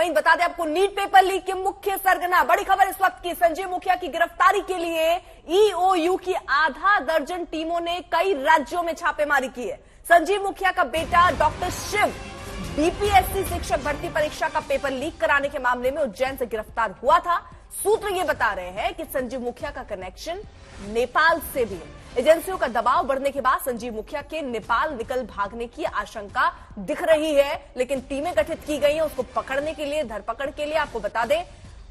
वहीं बता दें आपको, नीट पेपर लीक के मुख्य सरगना, बड़ी खबर इस वक्त की, संजीव मुखिया की गिरफ्तारी के लिए ईओयू की आधा दर्जन टीमों ने कई राज्यों में छापेमारी की है। संजीव मुखिया का बेटा डॉक्टर शिव बीपीएससी शिक्षक भर्ती परीक्षा का पेपर लीक कराने के मामले में उज्जैन से गिरफ्तार हुआ था। सूत्र ये बता रहे हैं कि संजीव मुखिया का कनेक्शन नेपाल से भी है। एजेंसियों का दबाव बढ़ने के बाद संजीव मुखिया के नेपाल निकल भागने की आशंका दिख रही है, लेकिन टीमें गठित की गई हैं उसको पकड़ने के लिए, धरपकड़ के लिए। आपको बता दें,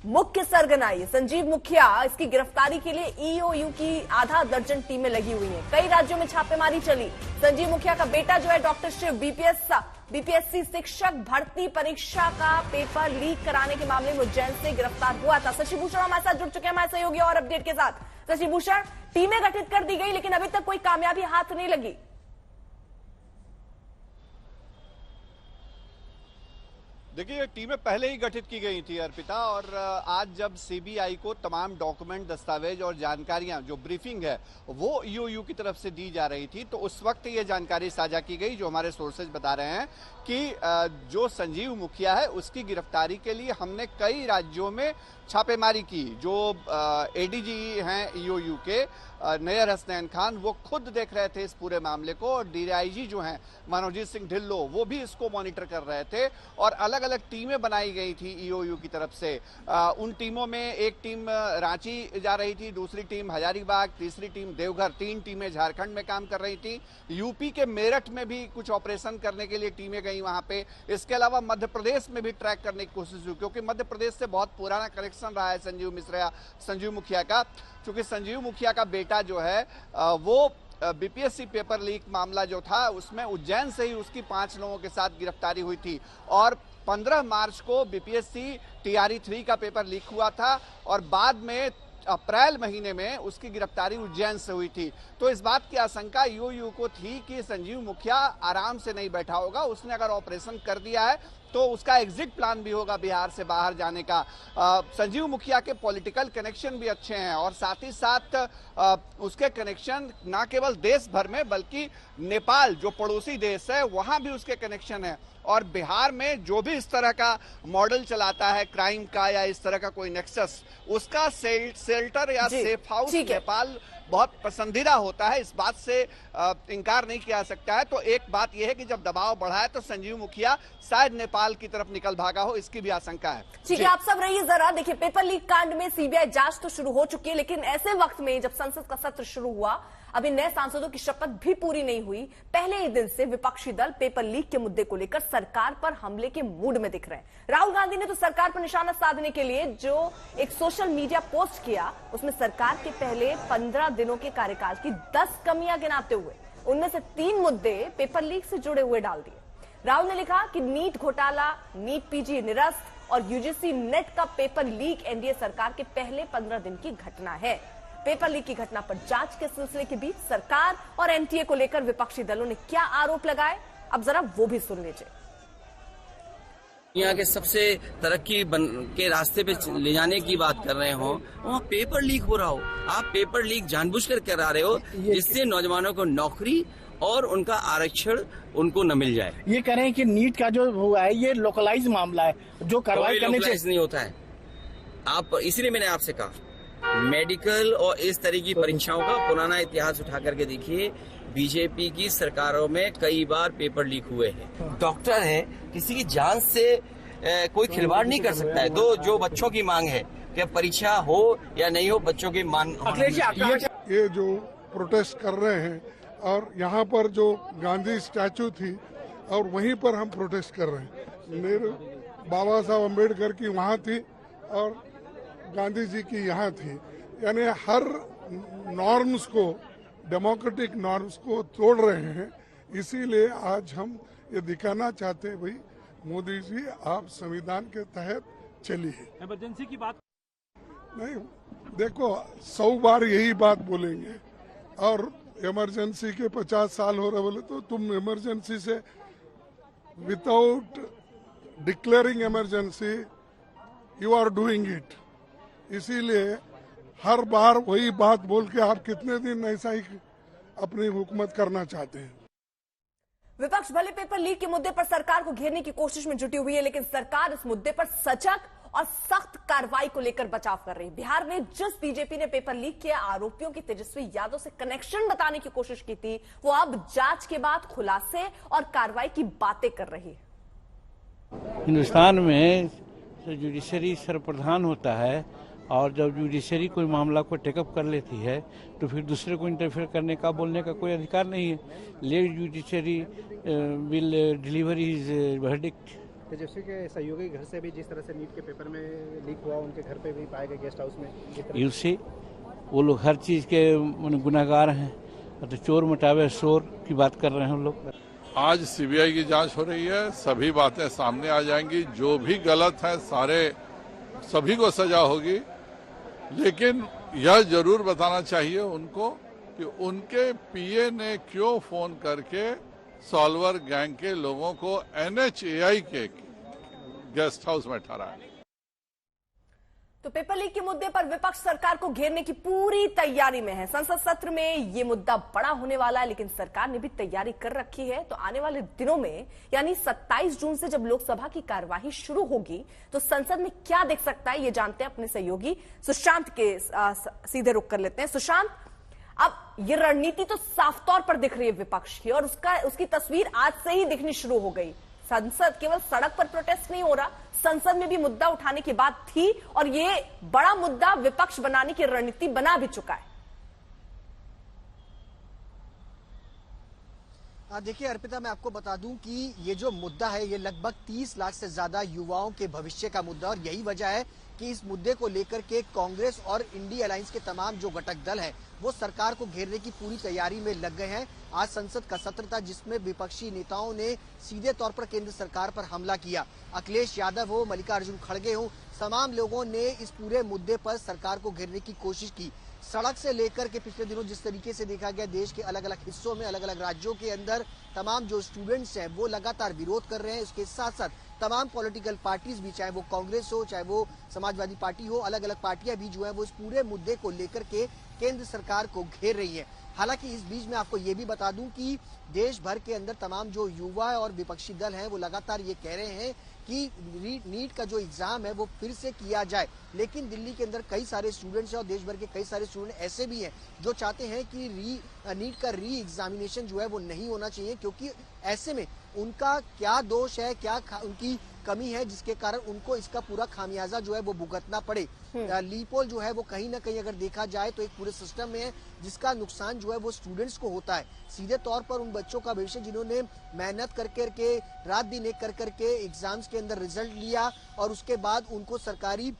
मुख्य सरगना ये संजीव मुखिया, इसकी गिरफ्तारी के लिए ईओयू की आधा दर्जन टीमें लगी हुई हैं। कई राज्यों में छापेमारी चली। संजीव मुखिया का बेटा जो है डॉक्टर शिव बीपीएससी शिक्षक भर्ती परीक्षा का पेपर लीक कराने के मामले में उज्जैन से गिरफ्तार हुआ था। शशि भूषण हमारे साथ जुड़ चुके हैं हमारे सहयोगी और अपडेट के साथ। शशि भूषण, टीमें गठित कर दी गई लेकिन अभी तक कोई कामयाबी हाथ नहीं लगी। देखिए, टीमें पहले ही गठित की गई थी अर्पिता, और आज जब सीबीआई को तमाम डॉक्यूमेंट, दस्तावेज और जानकारियां, जो ब्रीफिंग है वो ईओयू की तरफ से दी जा रही थी, तो उस वक्त ये जानकारी साझा की गई, जो हमारे सोर्सेज बता रहे हैं कि जो संजीव मुखिया है उसकी गिरफ्तारी के लिए हमने कई राज्यों में छापेमारी की। जो एडीजी हैं ईओयू के नैयर हसनैन खान, वो खुद देख रहे थे इस पूरे मामले को, और डीआईजी जो हैं मनोजीत सिंह ढिल्लो, वो भी इसको मॉनिटर कर रहे थे, और अलग अलग टीमें बनाई गई थी ईओयू की तरफ से। उन टीमों में एक टीम रांची जा रही थी, दूसरी टीम हजारीबाग, तीसरी टीम देवघर, 3 टीमें झारखंड में काम कर रही थी। यूपी के मेरठ में भी कुछ ऑपरेशन करने के लिए टीमें गई वहां पे। इसके अलावा मध्य प्रदेश में भी ट्रैक करने की कोशिश हुई, क्योंकि मध्य प्रदेश से बहुत पुराना कनेक्शन रहा है संजीव मुखिया का, क्योंकि संजीव मुखिया का बेटा जो है वो बीपीएससी पेपर लीक मामला जो था उसमें उज्जैन से ही उसकी 5 लोगों के साथ गिरफ्तारी हुई थी, और 15 मार्च को बीपीएससी टीआरई 3 का पेपर लीक हुआ था, और बाद में अप्रैल महीने में उसकी गिरफ्तारी उज्जैन से हुई थी। तो इस बात की आशंका ईओयू को थी कि संजीव मुखिया आराम से नहीं बैठा होगा, उसने अगर ऑपरेशन कर दिया है तो उसका एग्जिट प्लान भी होगा बिहार से बाहर जाने का। संजीव मुखिया के पॉलिटिकल कनेक्शन भी अच्छे हैं, और साथ ही साथ उसके कनेक्शन ना केवल देश भर में बल्कि नेपाल जो पड़ोसी देश है वहां भी उसके कनेक्शन है। और बिहार में जो भी इस तरह का मॉडल चलाता है क्राइम का या इस तरह का कोई नेक्सस, उसका शेल्टर या सेफ हाउस नेपाल बहुत पसंदीदा होता है। इस बात से इनकार नहीं किया जा सकता है। तो एक बात यह है कि जब दबाव बढ़ा है तो संजीव मुखिया शायद नेपाल की तरफ निकल भागा हो, इसकी भी आशंका है। ठीक है, आप सब रहिए जरा। देखिए, पेपर लीक कांड में सीबीआई जांच तो शुरू हो चुकी है, लेकिन ऐसे वक्त में जब संसद का सत्र शुरू हुआ, अभी नए सांसदों की शपथ भी पूरी नहीं हुई, पहले ही दिन से विपक्षी दल पेपर लीक के मुद्दे को लेकर सरकार पर हमले के मूड में दिख रहे हैं। राहुल गांधी ने तो सरकार पर निशाना साधने के लिए जो एक सोशल मीडिया पोस्ट किया, उसमें सरकार के पहले 15 दिनों के कार्यकाल की 10 कमियां गिनाते हुए उनमें से 3 मुद्दे पेपर लीक से जुड़े हुए डाल दिए। राहुल ने लिखा कि नीट घोटाला, नीट पीजी निरस्त और यूजीसी नेट का पेपर लीक एनडीए सरकार के पहले 15 दिन की घटना है। पेपर लीक की घटना पर जांच के सिलसिले के बीच सरकार और एनटीए को लेकर विपक्षी दलों ने क्या आरोप लगाए, अब जरा वो भी सुन लीजिए। यहाँ के सबसे तरक्की के रास्ते पे ले जाने की बात कर रहे हो, वहाँ पेपर लीक हो रहा हो। आप पेपर लीक जानबूझकर करा रहे हो जिससे नौजवानों को नौकरी और उनका आरक्षण उनको न मिल जाए। ये कह रहे हैं कि नीट का जो हुआ है ये लोकलाइज मामला है, जो कार्रवाई करने से नहीं होता है। आप इसलिए मैंने आपसे कहा मेडिकल और इस तरह की परीक्षाओं का पुराना इतिहास उठा करके देखिए। बीजेपी की सरकारों में कई बार पेपर लीक हुए हैं। डॉक्टर है, किसी की जान से कोई खिलवाड़ नहीं कर सकता है। तो जो बच्चों की मांग है कि परीक्षा हो या नहीं हो, बच्चों की मांग। ये जो प्रोटेस्ट कर रहे हैं, और यहाँ पर जो गांधी स्टैचू थी और वहीं पर हम प्रोटेस्ट कर रहे हैं। मेरे बाबा साहब अम्बेडकर की वहाँ थी और गांधी जी की यहाँ थी, यानी हर नॉर्म्स को, डेमोक्रेटिक नॉर्म्स को तोड़ रहे हैं। इसीलिए आज हम ये दिखाना चाहते हैं, भाई मोदी जी आप संविधान के तहत चलिए। इमरजेंसी की बात नहीं, देखो 100 बार यही बात बोलेंगे, और इमरजेंसी के 50 साल हो रहे बोले तो तुम इमरजेंसी से without declaring emergency you are doing it. इसीलिए हर बार वही बात बोल के आप कितने दिन ऐसा ही अपनी हुकूमत करना चाहते हैं। विपक्ष भले पेपर लीक के मुद्दे पर सरकार को घेरने की कोशिश में जुटी हुई है, लेकिन सरकार इस मुद्दे पर सजग और सख्त कार्रवाई को लेकर बचाव कर रही है। बिहार में जिस बीजेपी ने पेपर लीक के आरोपियों की तेजस्वी यादव से कनेक्शन बताने की कोशिश की थी, वो अब जांच के बाद खुलासे और कार्रवाई की बातें कर रही है। हिंदुस्तान में जुडिशरी सर्वप्रधान होता है और जब जुडिशरी कोई मामला को टेकअप कर लेती है तो फिर दूसरे को इंटरफेयर करने का, बोलने का कोई अधिकार नहीं है। Let judiciary will deliver his verdict. Tejashwi के सहयोगी घर से भी जिस तरह से नीट के पेपर में लीक हुआ, उनके घर पे भी पाए गए गेस्ट हाउस में, यू सी वो लोग हर चीज के गुनाहगार हैं, तो चोर मटावे शोर की बात कर रहे हैं हम लोग। आज सीबीआई की जांच हो रही है, सभी बातें सामने आ जाएंगी, जो भी गलत है सभी को सजा होगी, लेकिन यह जरूर बताना चाहिए उनको कि उनके पीए ने क्यों फोन करके सॉल्वर गैंग के लोगों को NHAI के गेस्ट हाउस में ठहराया। तो पेपर लीक के मुद्दे पर विपक्ष सरकार को घेरने की पूरी तैयारी में है। संसद सत्र में ये मुद्दा बड़ा होने वाला है, लेकिन सरकार ने भी तैयारी कर रखी है। तो आने वाले दिनों में यानी 27 जून से जब लोकसभा की कार्यवाही शुरू होगी तो संसद में क्या देख सकता है, ये जानते हैं अपने सहयोगी सुशांत के सीधे रुख कर लेते हैं। सुशांत, अब ये रणनीति तो साफ तौर पर दिख रही है विपक्ष की, और उसकी तस्वीर आज से ही दिखनी शुरू हो गई। संसद केवल सड़क पर प्रोटेस्ट नहीं हो रहा, संसद में भी मुद्दा उठाने की बात थी और ये बड़ा मुद्दा विपक्ष बनाने की रणनीति बना भी चुका है। देखिए अर्पिता, मैं आपको बता दूं कि ये जो मुद्दा है ये लगभग 30 लाख से ज्यादा युवाओं के भविष्य का मुद्दा, और यही वजह है कि इस मुद्दे को लेकर के कांग्रेस और इंडी अलायंस के तमाम जो घटक दल हैं वो सरकार को घेरने की पूरी तैयारी में लग गए हैं। आज संसद का सत्र था जिसमें विपक्षी नेताओं ने सीधे तौर पर केंद्र सरकार पर हमला किया। अखिलेश यादव हो, मल्लिकार्जुन खड़गे हो, तमाम लोगों ने इस पूरे मुद्दे पर सरकार को घेरने की कोशिश की। सड़क से लेकर के पिछले दिनों जिस तरीके से देखा गया देश के अलग अलग हिस्सों में, अलग अलग राज्यों के अंदर तमाम जो स्टूडेंट्स हैं वो लगातार विरोध कर रहे हैं। उसके साथ साथ तमाम पॉलिटिकल पार्टीज भी, चाहे वो कांग्रेस हो, चाहे वो समाजवादी पार्टी हो, अलग अलग पार्टियां भी जो है वो इस पूरे मुद्दे को लेकर के केंद्र सरकार को घेर रही है। हालांकि इस बीच में आपको ये भी बता दूं कि देश भर के अंदर तमाम जो युवा और विपक्षी दल हैं वो लगातार ये कह रहे हैं कि नीट का जो एग्जाम है वो फिर से किया जाए, लेकिन दिल्ली के अंदर कई सारे स्टूडेंट्स हैं और देश भर के कई सारे स्टूडेंट ऐसे भी हैं जो चाहते हैं कि नीट का री एग्जामिनेशन जो है वो नहीं होना चाहिए, क्योंकि ऐसे में उनका क्या दोष है, क्या उनकी कमी है जिसके कारण उनको इसका पूरा खामियाजा जो है वो भुगतना पड़े। लीपोल जो है वो कहीं ना कहीं अगर देखा जाए तो एक पूरे सिस्टम में है जिसका नुकसान जो है वो स्टूडेंट्स को होता है। सीधे तौर पर उन बच्चों का भविष्य जिन्होंने मेहनत कर करके रात दिन एक कर करके एग्जाम्स के अंदर रिजल्ट लिया और उसके बाद उनको सरकारी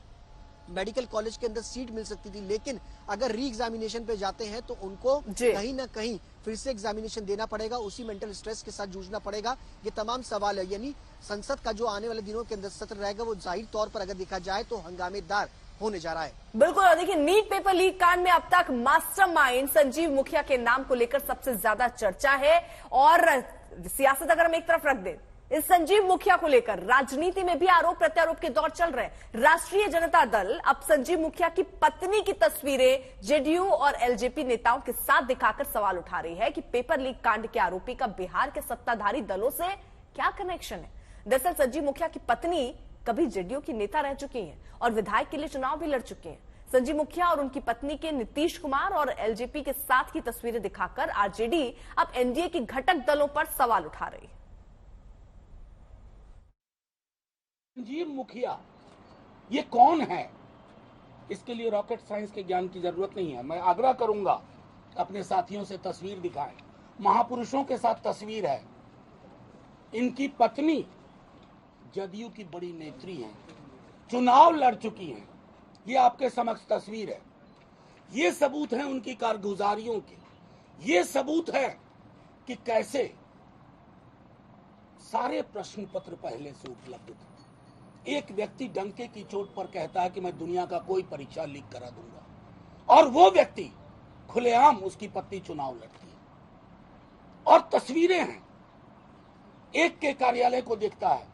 मेडिकल कॉलेज के अंदर सीट मिल सकती थी, लेकिन अगर री एग्जामिनेशन पे जाते हैं तो उनको कहीं ना कहीं फिर से एग्जामिनेशन देना पड़ेगा, उसी मेंटल स्ट्रेस के साथ जूझना पड़ेगा। ये तमाम सवाल है, यानी संसद का जो आने वाले दिनों के अंदर सत्र रहेगा वो जाहिर तौर पर अगर देखा जाए तो हंगामेदार होने जा रहा है। बिल्कुल, और देखिए नीट पेपर लीक कांड में अब तक मास्टरमाइंड संजीव मुखिया के नाम को लेकर सबसे ज्यादा चर्चा है, और सियासत अगर हम एक तरफ रख दें, इस संजीव मुखिया को लेकर राजनीति में भी आरोप प्रत्यारोप के दौर चल रहे हैं। राष्ट्रीय जनता दल अब संजीव मुखिया की पत्नी की तस्वीरें जेडीयू और एलजेपी नेताओं के साथ दिखाकर सवाल उठा रही है कि पेपर लीक कांड के आरोपी का बिहार के सत्ताधारी दलों से क्या कनेक्शन है। दरअसल संजीव मुखिया की पत्नी कभी जेडीयू की नेता रह चुकी हैं और विधायक के लिए चुनाव भी लड़ चुके हैं। संजीव मुखिया और उनकी पत्नी के नीतीश कुमार और एलजेपी के साथ की तस्वीरें दिखाकर आरजेडी अब एनडीए की घटक दलों पर सवाल उठा रही है। संजीव मुखिया ये कौन है, इसके लिए रॉकेट साइंस के ज्ञान की जरूरत नहीं है। मैं आग्रह करूंगा अपने साथियों से तस्वीर दिखाएं, महापुरुषों के साथ तस्वीर है। इनकी पत्नी जदयू की बड़ी नेत्री हैं, चुनाव लड़ चुकी हैं, ये आपके समक्ष तस्वीर है। ये सबूत है उनकी कारगुजारियों के, ये सबूत है कि कैसे सारे प्रश्न पत्र पहले से उपलब्ध थे। एक व्यक्ति डंके की चोट पर कहता है कि मैं दुनिया का कोई परीक्षा लीक करा दूंगा, और वो व्यक्ति खुलेआम उसकी पत्नी चुनाव लड़ती है। और तस्वीरें हैं, एक के कार्यालय को देखता है,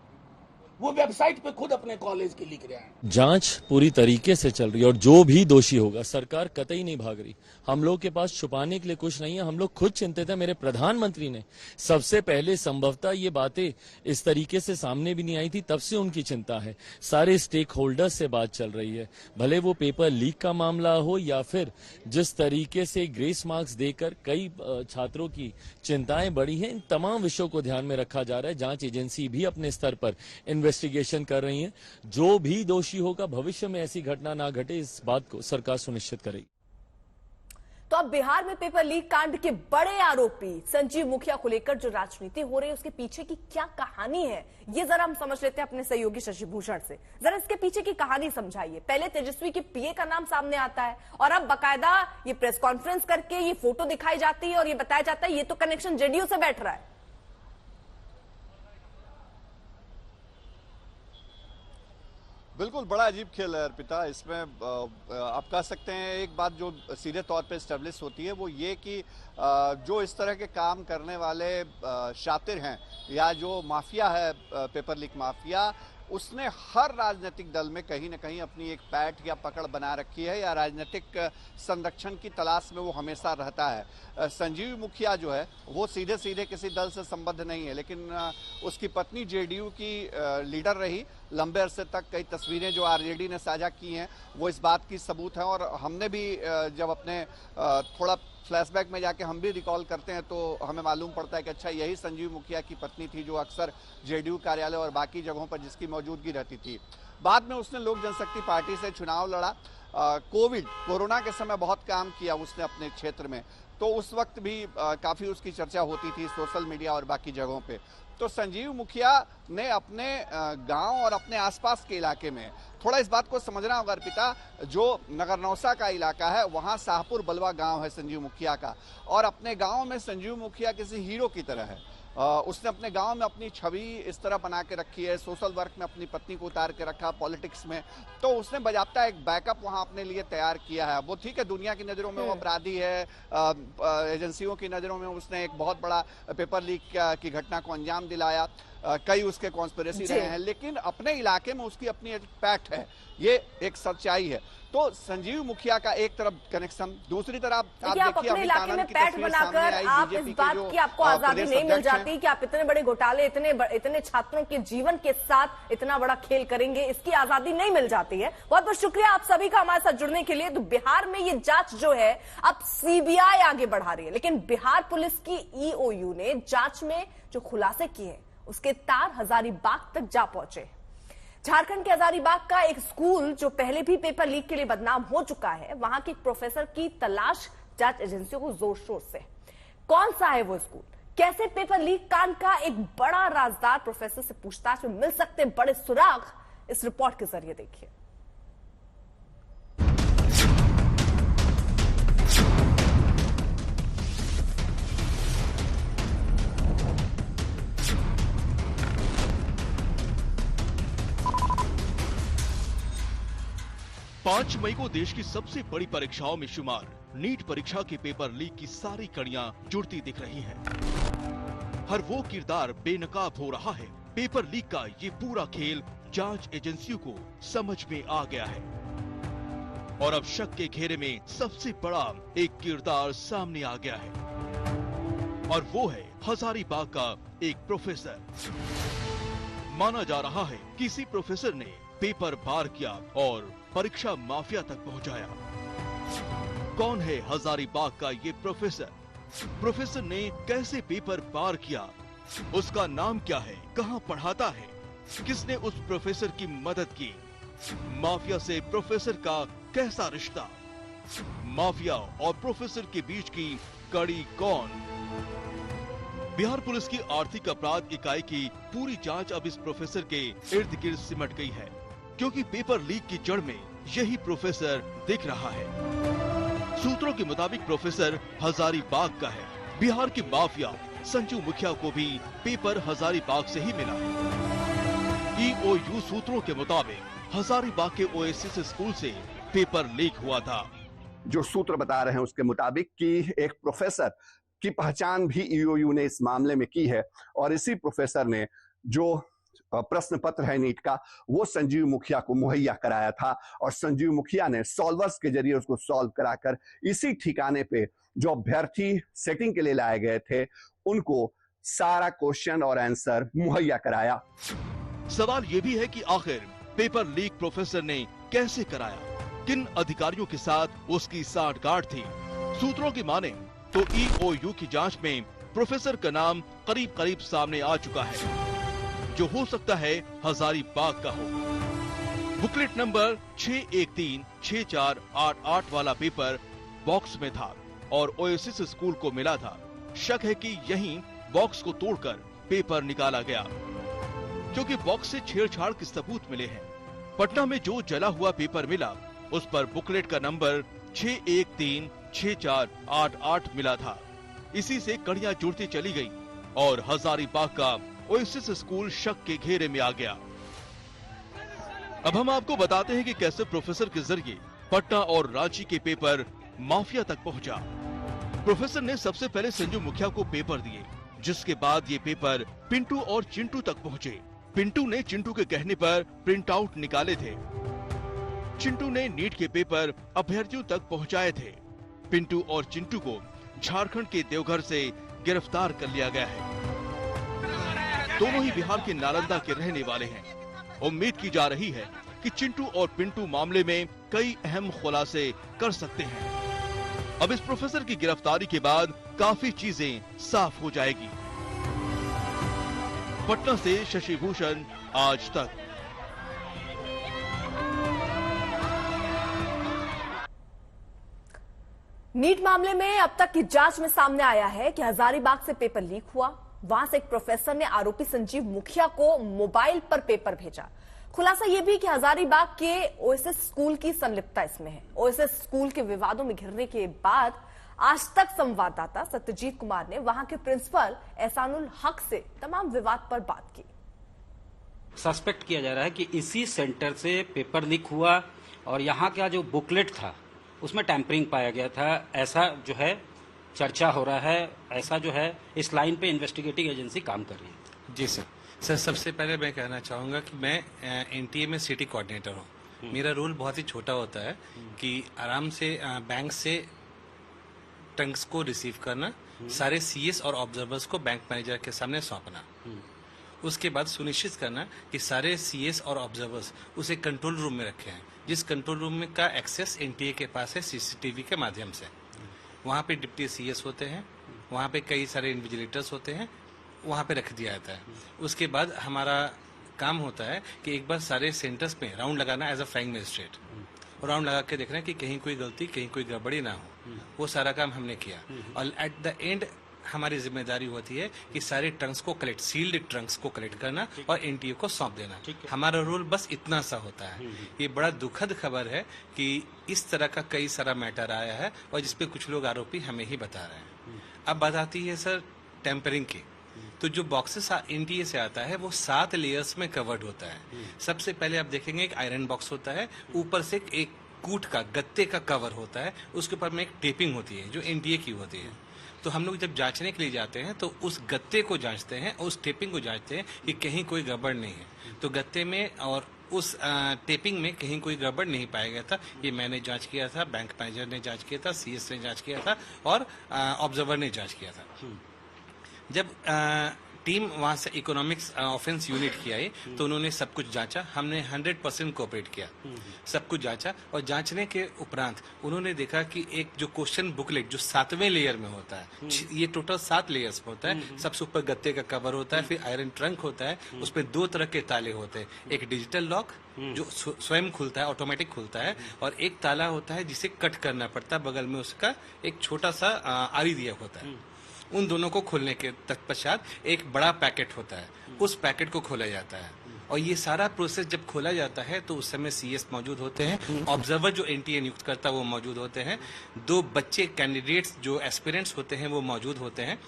वो वेबसाइट पे खुद अपने कॉलेज की लिख रहे हैं। जांच पूरी तरीके से चल रही है और जो भी दोषी होगा, सरकार कतई नहीं भाग रही। हम लोग के पास छुपाने के लिए कुछ नहीं है, हम लोग खुद चिंतित है। मेरे प्रधानमंत्री ने सबसे पहले संभवतः ये बातें इस तरीके से सामने भी नहीं आई थी, तब से उनकी चिंता है। सारे स्टेक होल्डर्स से बात चल रही है, भले वो पेपर लीक का मामला हो या फिर जिस तरीके से ग्रेस मार्क्स देकर कई छात्रों की चिंताएं बढ़ी हैं। इन तमाम विषयों को ध्यान में रखा जा रहा है। जांच एजेंसी भी अपने स्तर पर इन्वेस्टिगेशन कर रही है। जो भी दोषी होगा, भविष्य में ऐसी घटना ना घटे, इस बात को सरकार सुनिश्चित करेगी। तो अब बिहार में पेपर लीक कांड के बड़े आरोपी संजीव मुखिया को लेकर जो राजनीति हो रही है, उसके पीछे की क्या कहानी है, ये जरा हम समझ लेते हैं अपने सहयोगी शशि भूषण से। जरा इसके पीछे की कहानी समझाइए। पहले तेजस्वी के पीए का नाम सामने आता है और अब बकायदा ये प्रेस कॉन्फ्रेंस करके ये फोटो दिखाई जाती है और ये बताया जाता है ये तो कनेक्शन जेडीयू से बैठ रहा है। बिल्कुल बड़ा अजीब खेल है अर्पिता। इसमें आप कह सकते हैं एक बात जो सीधे तौर पे एस्टेब्लिश होती है वो ये कि जो इस तरह के काम करने वाले शातिर हैं या जो माफिया है, पेपर लीक माफिया, उसने हर राजनीतिक दल में कहीं ना कहीं अपनी एक पैठ या पकड़ बना रखी है या राजनीतिक संरक्षण की तलाश में वो हमेशा रहता है। संजीव मुखिया जो है वो सीधे सीधे किसी दल से संबद्ध नहीं है, लेकिन उसकी पत्नी जेडीयू की लीडर रही लंबे अरसे तक। कई तस्वीरें जो आरजेडी ने साझा की हैं वो इस बात की सबूत हैं और हमने भी जब अपने थोड़ा फ्लैशबैक में जाके हम भी रिकॉल करते हैं तो हमें मालूम पड़ता है कि अच्छा यही संजीव मुखिया की पत्नी थी जो अक्सर जेडीयू कार्यालय और बाकी जगहों पर जिसकी मौजूदगी रहती थी। बाद में उसने लोक जनशक्ति पार्टी से चुनाव लड़ा। कोरोना के समय बहुत काम किया उसने अपने क्षेत्र में, तो उस वक्त भी काफी उसकी चर्चा होती थी सोशल मीडिया और बाकी जगहों पे। तो संजीव मुखिया ने अपने गांव और अपने आसपास के इलाके में थोड़ा इस बात को समझना होगा अर्पिता, जो नगरनौसा का इलाका है वहां शाहपुर बलवा गांव है संजीव मुखिया का, और अपने गांव में संजीव मुखिया किसी हीरो की तरह है। उसने अपने गांव में अपनी छवि इस तरह बना के रखी है, सोशल वर्क में अपनी पत्नी को उतार के रखा, पॉलिटिक्स में, तो उसने बजाबता एक बैकअप वहां अपने लिए तैयार किया है। वो ठीक है, दुनिया की नजरों में वो अपराधी है, एजेंसियों की नजरों में उसने एक बहुत बड़ा पेपर लीक की घटना को अंजाम दिलाया, कई उसके कॉन्स्पिरेसी रहे हैं, लेकिन अपने इलाके में उसकी अपनी एक पैठ है, ये एक सच्चाई है। तो संजीव मुखिया का एक तरफ कनेक्शन, दूसरी तरफ आप देखिए अपने इलाके में पैठ बनाकर आप इस बात की आपको आजादी नहीं मिल जाती कि आप इतने बड़े घोटाले, इतने छात्रों के जीवन के साथ इतना बड़ा खेल करेंगे, इसकी आजादी नहीं मिल जाती है। बहुत बहुत शुक्रिया आप सभी का हमारे साथ जुड़ने के लिए। तो बिहार में ये जांच जो है अब सीबीआई आगे बढ़ा रही है, लेकिन बिहार पुलिस की ईओयू ने जांच में जो खुलासे किए उसके तार हजारीबाग तक जा पहुंचे। झारखंड के हजारीबाग का एक स्कूल जो पहले भी पेपर लीक के लिए बदनाम हो चुका है, वहां के एक प्रोफेसर की तलाश जांच एजेंसियों को जोर शोर से। कौन सा है वो स्कूल, कैसे पेपर लीक कांड का एक बड़ा राजदार प्रोफेसर से पूछताछ में मिल सकते बड़े सुराग, इस रिपोर्ट के जरिए देखिए। 5 मई को देश की सबसे बड़ी परीक्षाओं में शुमार नीट परीक्षा के पेपर लीक की सारी कड़ियां जुड़ती दिख रही हैं। हर वो किरदार बेनकाब हो रहा है। पेपर लीक का ये पूरा खेल जांच एजेंसियों को समझ में आ गया है और अब शक के घेरे में सबसे बड़ा एक किरदार सामने आ गया है और वो है हजारीबाग का एक प्रोफेसर। माना जा रहा है किसी प्रोफेसर ने पेपर पार किया और परीक्षा माफिया तक पहुंचाया। कौन है हजारीबाग का ये प्रोफेसर? प्रोफेसर ने कैसे पेपर पार किया? उसका नाम क्या है? कहां पढ़ाता है? किसने उस प्रोफेसर की मदद की? माफिया से प्रोफेसर का कैसा रिश्ता? माफिया और प्रोफेसर के बीच की कड़ी कौन? बिहार पुलिस की आर्थिक अपराध इकाई की पूरी जांच अब इस प्रोफेसर के इर्द गिर्द सिमट गई है, क्योंकि पेपर लीक की जड़ में यही प्रोफेसर दिख रहा है। सूत्रों के मुताबिक प्रोफेसर हजारीबाग का है। बिहार की माफिया संजीव मुखिया को भी पेपर हजारीबाग से ही मिला। ईओयू सूत्रों के मुताबिक हजारीबाग के ओएसिस स्कूल से पेपर लीक हुआ था। जो सूत्र बता रहे हैं उसके मुताबिक कि एक प्रोफेसर की पहचान भी ईओयू ने इस मामले में की है और इसी प्रोफेसर ने जो प्रश्न पत्र है नीट का, वो संजीव मुखिया को मुहैया कराया था और संजीव मुखिया ने सॉल्वर्स के जरिए उसको सॉल्व कराकर इसी ठिकाने पे जो अभ्यर्थी सेटिंग के लिए लाए गए थे उनको सारा क्वेश्चन और आंसर मुहैया कराया। सवाल ये भी है कि आखिर पेपर लीक प्रोफेसर ने कैसे कराया, किन अधिकारियों के साथ उसकी सांठगांठ थी। सूत्रों की माने तो EOU की जांच में प्रोफेसर का नाम करीब करीब सामने आ चुका है, जो हो सकता है हजारीबाग का हो। बुकलेट नंबर 6136488 वाला पेपर बॉक्स में था और ओएसिस स्कूल को मिला था। शक है कि यहीं बॉक्स को तोड़कर पेपर निकाला गया, क्योंकि बॉक्स से छेड़छाड़ के सबूत मिले हैं। पटना में जो जला हुआ पेपर मिला उस पर बुकलेट का नंबर 6136488 मिला था। इसी से कड़ियां जुड़ती चली गई और हजारीबाग का ओएसिस स्कूल शक के घेरे में आ गया। अब हम आपको बताते हैं कि कैसे प्रोफेसर के जरिए पटना और रांची के पेपर माफिया तक पहुंचा। प्रोफेसर ने सबसे पहले संजू मुखिया को पेपर दिए, जिसके बाद ये पेपर पिंटू और चिंटू तक पहुंचे। पिंटू ने चिंटू के कहने पर प्रिंट आउट निकाले थे। चिंटू ने नीट के पेपर अभ्यर्थियों तक पहुंचाए थे। पिंटू और चिंटू को झारखंड के देवघर से गिरफ्तार कर लिया गया है। दोनों ही बिहार के नालंदा के रहने वाले हैं। उम्मीद की जा रही है कि चिंटू और पिंटू मामले में कई अहम खुलासे कर सकते हैं। अब इस प्रोफेसर की गिरफ्तारी के बाद काफी चीजें साफ हो जाएगी। पटना से शशि भूषण, आज तक। नीट मामले में अब तक की जांच में सामने आया है कि हजारीबाग से पेपर लीक हुआ। वहां से एक प्रोफेसर ने आरोपी संजीव मुखिया को मोबाइल पर पेपर भेजा। खुलासा यह भी कि हजारीबाग के ओएसएस स्कूल की संलिप्तता इसमें है। ओएसएस स्कूल के विवादों में घिरने के बाद आज तक संवाददाता सत्यजीत कुमार ने वहां के प्रिंसिपल एहसानुल हक से तमाम विवाद पर बात की। सस्पेक्ट किया जा रहा है कि इसी सेंटर से पेपर लीक हुआ और यहाँ का जो बुकलेट था उसमें टैंपरिंग पाया गया था, ऐसा जो है चर्चा हो रहा है। ऐसा जो है इस लाइन पे इन्वेस्टिगेटिंग एजेंसी काम कर रही है। जी सर। सबसे पहले मैं कहना चाहूँगा कि मैं एनटीए में सिटी कोऑर्डिनेटर हूँ। मेरा रोल बहुत ही छोटा होता है कि आराम से बैंक से टंक्स को रिसीव करना, सारे सीएस और ऑब्जर्वर्स को बैंक मैनेजर के सामने सौंपना, उसके बाद सुनिश्चित करना कि सारे सीएस और ऑब्जर्वर्स उसे कंट्रोल रूम में रखे हैं, जिस कंट्रोल रूम में का एक्सेस एनटीए के पास है सीसीटीवी के माध्यम से। वहाँ पे डिप्टी सीएस होते हैं, वहाँ पे कई सारे इन्विजिलेटर्स होते हैं, वहाँ पे रख दिया जाता है। उसके बाद हमारा काम होता है कि एक बार सारे सेंटर्स पे राउंड लगाना एज अ फ्लाइंग मजिस्ट्रेट, और राउंड लगा के देखना कि कहीं कोई गलती, कहीं कोई गड़बड़ी ना हो। वो सारा काम हमने किया और एट द एंड हमारी जिम्मेदारी होती है कि सारे ट्रंक्स को कलेक्ट, सील्ड ट्रंक्स को कलेक्ट करना और एनटीए को सौंप देना। हमारा रोल बस इतना सा होता है। ये बड़ा दुखद खबर है कि इस तरह का कई सारा मैटर आया है और जिसपे कुछ लोग आरोपी हमें ही बता रहे हैं। अब बात आती है सर टेम्परिंग की। तो जो बॉक्सेस एनटीए से आता है वो 7 लेयर्स में कवर्ड होता है। सबसे पहले आप देखेंगे एक आयरन बॉक्स होता है, ऊपर से एक कूट का गत्ते का कवर होता है, उसके ऊपर में एक टेपिंग होती है जो एनटीए की होती है। तो हम लोग जब जांचने के लिए जाते हैं तो उस गत्ते को जांचते हैं और उस टेपिंग को जांचते हैं कि कहीं कोई गड़बड़ नहीं है। तो गत्ते में और उस टेपिंग में कहीं कोई गड़बड़ नहीं पाया गया था। ये मैंने जांच किया था, बैंक मैनेजर ने जांच किया था, सीएस ने जांच किया था और ऑब्जर्वर ने जांच किया था। जब टीम वहाँ से इकोनॉमिक्स ऑफेंस यूनिट की आई तो उन्होंने सब कुछ जांचा। हमने 100% कोऑपरेट किया, सब कुछ जांचा और जांचने के उपरांत उन्होंने देखा कि एक जो क्वेश्चन बुकलेट जो 7वें लेयर में होता है, ये टोटल 7 लेयर्स में होता है। सबसे ऊपर गत्ते का कवर होता है, फिर आयरन ट्रंक होता है, उसमें 2 तरह के ताले होते हैं, एक डिजिटल लॉक जो स्वयं खुलता है, ऑटोमेटिक खुलता है, और एक ताला होता है जिसे कट करना पड़ता है, बगल में उसका एक छोटा सा आरी दिया होता है। उन दोनों को खोलने के तत्पश्चात एक बड़ा पैकेट होता है, उस पैकेट को खोला जाता है और ये सारा प्रोसेस जब खोला जाता है तो उस समय सीएस मौजूद होते हैं, ऑब्जर्वर जो एनटीए नियुक्त करता है वो मौजूद होते हैं, 2 बच्चे कैंडिडेट्स जो एस्पिरेंट्स होते हैं वो मौजूद होते हैं,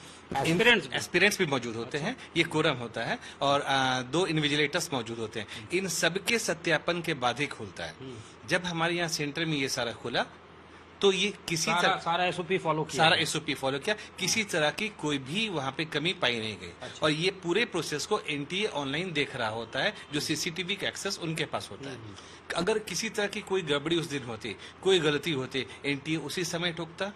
एस्पिरेंट्स भी मौजूद होते हैं, ये कोरम होता है, और 2 इन्विजिलेटर्स मौजूद होते हैं। इन सबके सत्यापन के बाद ही खुलता है। जब हमारे यहाँ सेंटर में ये सारा खुला तो ये किसी तरह सारा एसओपी फॉलो किया, सारा एसओपी फॉलो किया, किसी तरह की कोई भी वहाँ पे कमी पाई नहीं गई। और ये पूरे प्रोसेस को एनटीए ऑनलाइन देख रहा होता है, जो सीसीटीवी का एक्सेस उनके पास होता है। अगर किसी तरह की कोई गड़बड़ी उस दिन होती, कोई गलती होती, एनटीए उसी समय टोकता।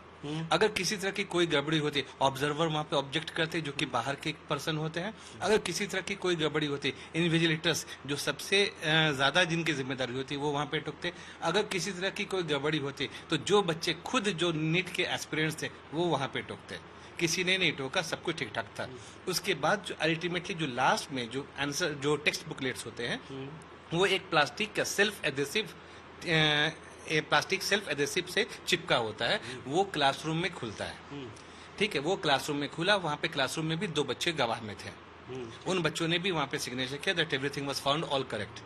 अगर किसी तरह की कोई गड़बड़ी होती, ऑब्जर्वर वहाँ पे ऑब्जेक्ट करते, जो कि बाहर के पर्सन होते हैं। अगर किसी तरह की कोई गड़बड़ी होती, इन्विजिलेटर्स जो सबसे ज्यादा जिनकी जिम्मेदारी होती है वो वहाँ पे टोकते। अगर किसी तरह की कोई गड़बड़ी होती तो जो बच्चे खुद जो नीट के एस्पिरेंट्स थे वो वहाँ पे टोकते। किसी ने नहीं टोका, सब कुछ ठीक ठाक था। उसके बाद जो अल्टीमेटली जो लास्ट में जो आंसर, जो टेक्स्ट बुकलेट्स होते हैं, वो एक प्लास्टिक का सेल्फ एडेसिव से चिपका होता है, वो क्लासरूम में खुलता है। ठीक है, वो क्लासरूम में खुला, वहाँ पे क्लासरूम में भी 2 बच्चे गवाह में थे। उन बच्चों ने भी वहाँ पे सिग्नेचर किया that everything was found all correct.